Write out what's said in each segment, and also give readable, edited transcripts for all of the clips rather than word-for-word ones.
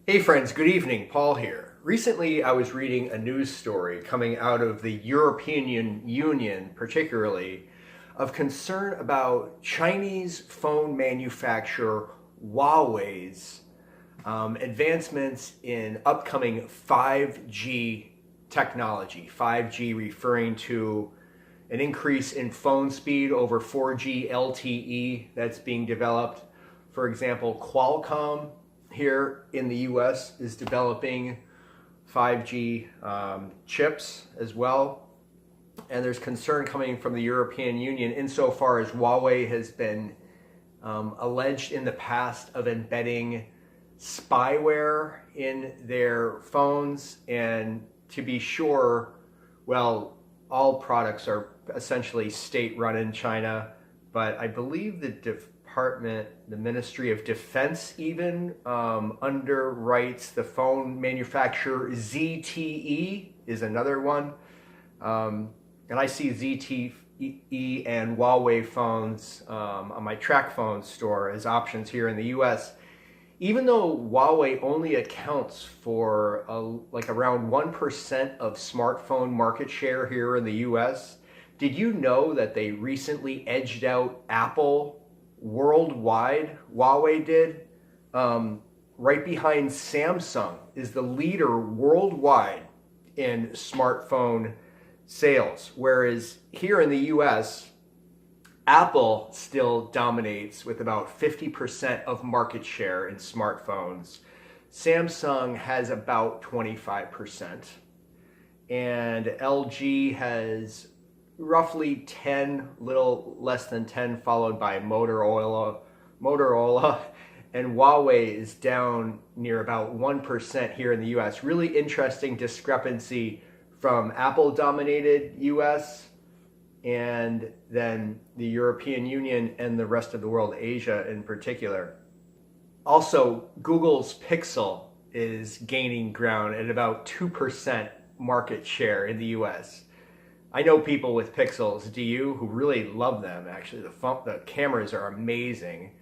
Hey friends, good evening. Paul here. Recently, I was reading a news story coming out of the European Union, particularly, of concern about Chinese phone manufacturer Huawei's advancements in upcoming 5G technology. 5G referring to an increase in phone speed over 4G LTE that's being developed. For example, Qualcomm here in the US is developing 5G chips as well. And there's concern coming from the European Union insofar as Huawei has been alleged in the past of embedding spyware in their phones. And to be sure, well, all products are essentially state-run in China, but I believe the Ministry of Defense even underwrites the phone manufacturer ZTE is another one. And I see ZTE and Huawei phones on my TracFone store as options here in the US. Even though Huawei only accounts for like around 1% of smartphone market share here in the US, did you know that they recently edged out Apple worldwide? Huawei did. Right behind Samsung is the leader worldwide in smartphone sales. Whereas here in the US, Apple still dominates with about 50% of market share in smartphones. Samsung has about 25%. And LG has roughly 10, little less than 10, followed by Motorola, and Huawei is down near about 1% here in the US. Really interesting discrepancy from Apple-dominated US and then the European Union and the rest of the world, Asia in particular. Also, Google's Pixel is gaining ground at about 2% market share in the US. I know people with Pixels, do you, who really love them, actually. The cameras are amazing.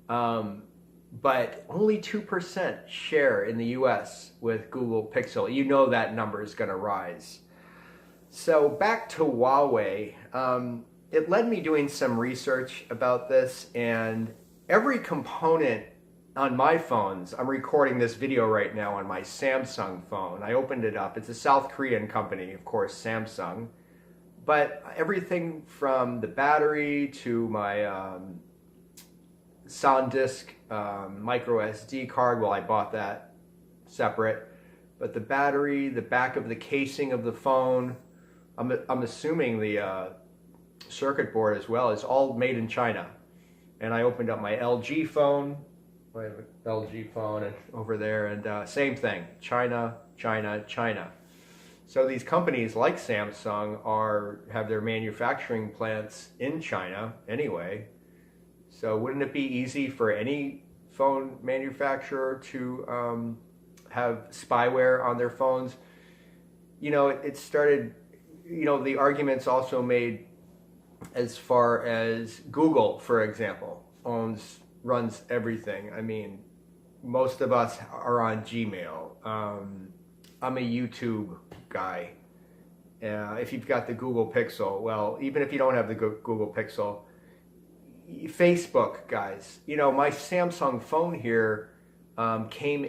But only 2% share in the US with Google Pixel. You know that number is going to rise. So back to Huawei. It led me doing some research about this, and every component on my phones, I'm recording this video right now on my Samsung phone. I opened it up. It's a South Korean company, of course, Samsung. But everything from the battery to my SanDisk micro SD card, well, I bought that separate. But the battery, the back of the casing of the phone, I'm assuming the circuit board as well, is all made in China. And I opened up my LG phone. I have an LG phone over there, and same thing, China, China, China. So these companies like Samsung have their manufacturing plants in China anyway. So wouldn't it be easy for any phone manufacturer to have spyware on their phones? You know, it started, the arguments also made as far as Google, for example, runs everything. I mean, most of us are on Gmail. I'm a YouTube guy. If you've got the Google Pixel, well, even if you don't have the Google Pixel, Facebook, guys. My Samsung phone here comes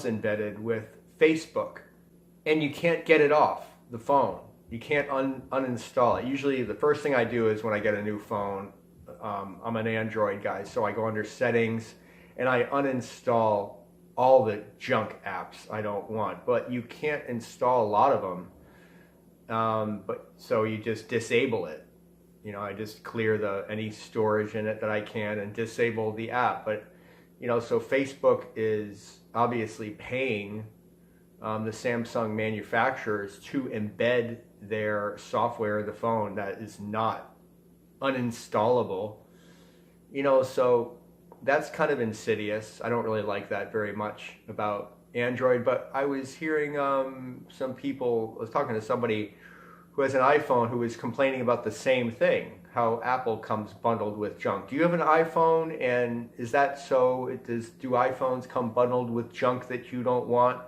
embedded with Facebook, and you can't get it off the phone. You can't uninstall it. Usually the first thing I do is when I get a new phone, I'm an Android guy, so I go under settings and I uninstall all the junk apps I don't want. But you can't install a lot of them, so you just disable it. I just clear any storage in it that I can and disable the app. But so Facebook is obviously paying the Samsung manufacturers to embed their software in the phone that is not uninstallable. So that's kind of insidious. I don't really like that very much about Android, but I was hearing I was talking to somebody who has an iPhone who was complaining about the same thing, how Apple comes bundled with junk. Do you have an iPhone, and is that so? Do iPhones come bundled with junk that you don't want?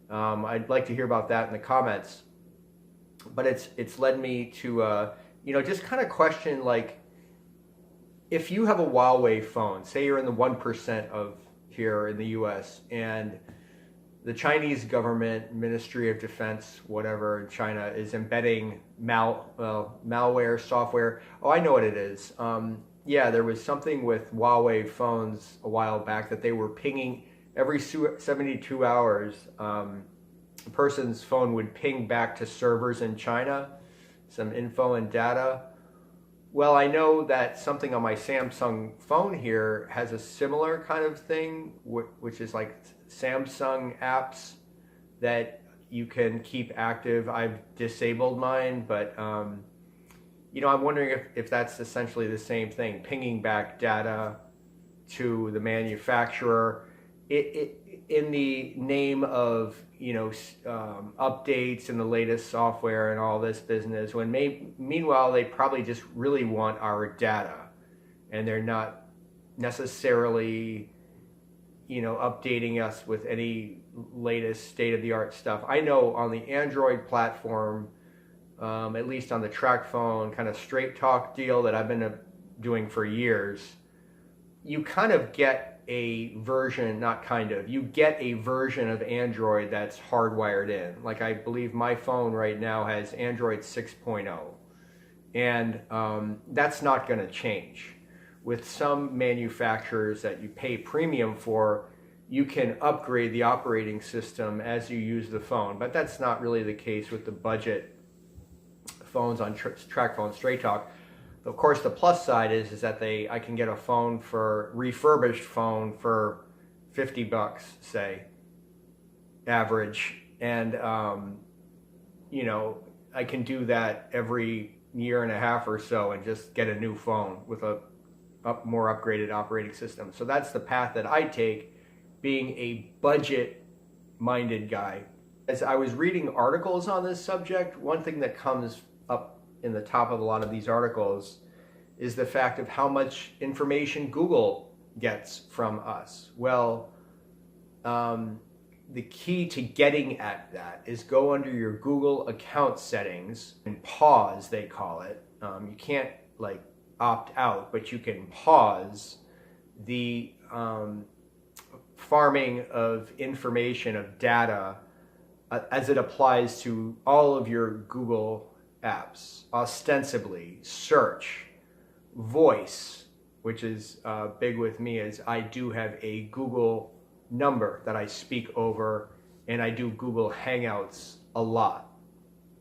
I'd like to hear about that in the comments. But it's led me to just kind of question, like, if you have a Huawei phone, say you're in the 1% of here in the US, and the Chinese government, Ministry of Defense, whatever in China, is embedding malware, software. Oh, I know what it is. Yeah, there was something with Huawei phones a while back that they were pinging every 72 hours. A person's phone would ping back to servers in China, some info and data. Well, I know that something on my Samsung phone here has a similar kind of thing, which is like Samsung apps that you can keep active. I've disabled mine, but I'm wondering if that's essentially the same thing, pinging back data to the manufacturer in the name of updates and the latest software and all this business, when meanwhile they probably just really want our data, and they're not necessarily updating us with any latest state-of-the-art stuff. I know on the Android platform, at least on the TracFone kind of straight talk deal that I've been doing for years, you kind of get a version, you get a version of Android that's hardwired in. Like, I believe my phone right now has Android 6.0, and that's not going to change. With some manufacturers that you pay premium for, you can upgrade the operating system as you use the phone, but that's not really the case with the budget phones on TracFone Straight Talk. Of course, the plus side is that I can get a refurbished phone for $50, say, average, and I can do that every year and a half or so and just get a new phone with a more upgraded operating system. So that's the path that I take, being a budget-minded guy. As I was reading articles on this subject, one thing that comes up in the top of a lot of these articles is the fact of how much information Google gets from us. Well, the key to getting at that is go under your Google account settings and pause, they call it. You can't opt out, but you can pause the farming of information, of data, as it applies to all of your Google apps, ostensibly search, voice, which is big with me, as I do have a Google number that I speak over, and I do Google Hangouts a lot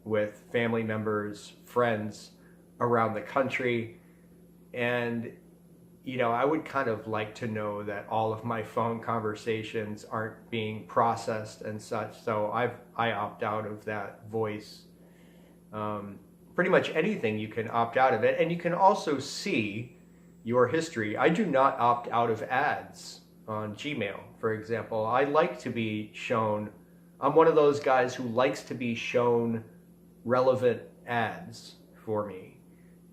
with family members, friends around the country. And I would kind of like to know that all of my phone conversations aren't being processed and such, so I opt out of that voice. Pretty much anything you can opt out of it, and you can also see your history. I do not opt out of ads on Gmail, for example. I like to be shown, I'm one of those guys who likes to be shown relevant ads for me.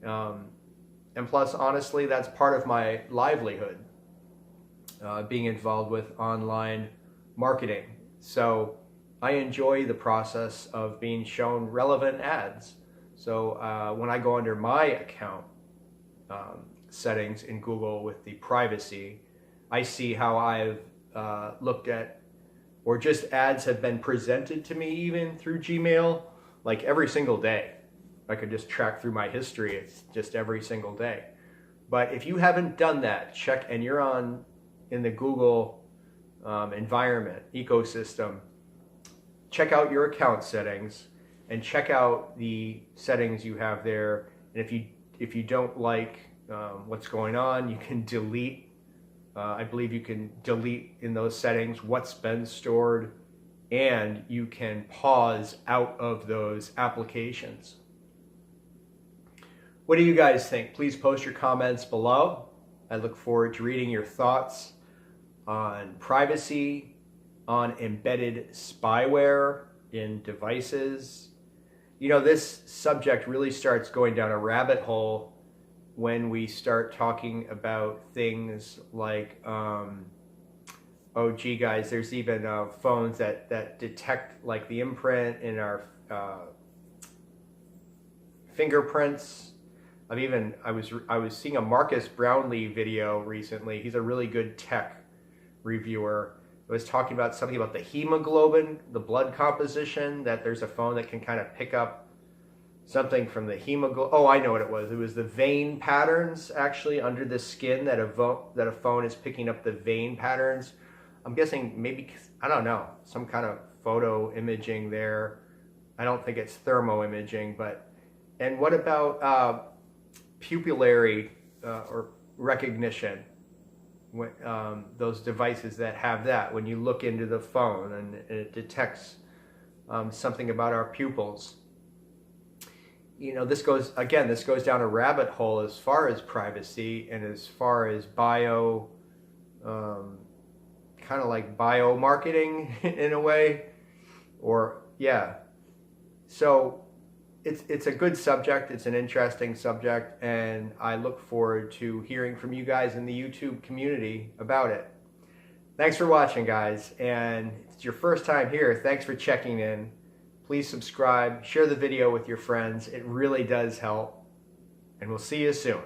And plus, honestly, that's part of my livelihood, being involved with online marketing. So I enjoy the process of being shown relevant ads. So when I go under my account settings in Google with the privacy, I see how I've looked at, or just ads have been presented to me even through Gmail, like every single day. I could just track through my history. It's just every single day. But if you haven't done that, check, and you're in the Google environment, ecosystem, check out your account settings and check out the settings you have there. And if you don't like what's going on, you can delete. I believe you can delete in those settings what's been stored, and you can pause out of those applications. What do you guys think? Please post your comments below. I look forward to reading your thoughts on privacy, on embedded spyware in devices. This subject really starts going down a rabbit hole when we start talking about things like, oh gee guys, there's even phones that detect like the imprint in our fingerprints. I was seeing a Marcus Brownlee video recently. He's a really good tech reviewer. I was talking about something about the hemoglobin, the blood composition, that there's a phone that can kind of pick up something from the hemoglobin. Oh, I know what it was. It was the vein patterns actually under the skin that a phone is picking up the vein patterns. I'm guessing maybe, I don't know, some kind of photo imaging there. I don't think it's thermo imaging, but, and what about pupillary or recognition? Those devices that have that, when you look into the phone and it detects something about our pupils. You know, this goes down a rabbit hole as far as privacy and as far as kind of like bio marketing in a way, or yeah. So it's a good subject. It's an interesting subject, and I look forward to hearing from you guys in the YouTube community about it. Thanks for watching, guys, and if it's your first time here, thanks for checking in. Please subscribe, share the video with your friends. It really does help, and we'll see you soon.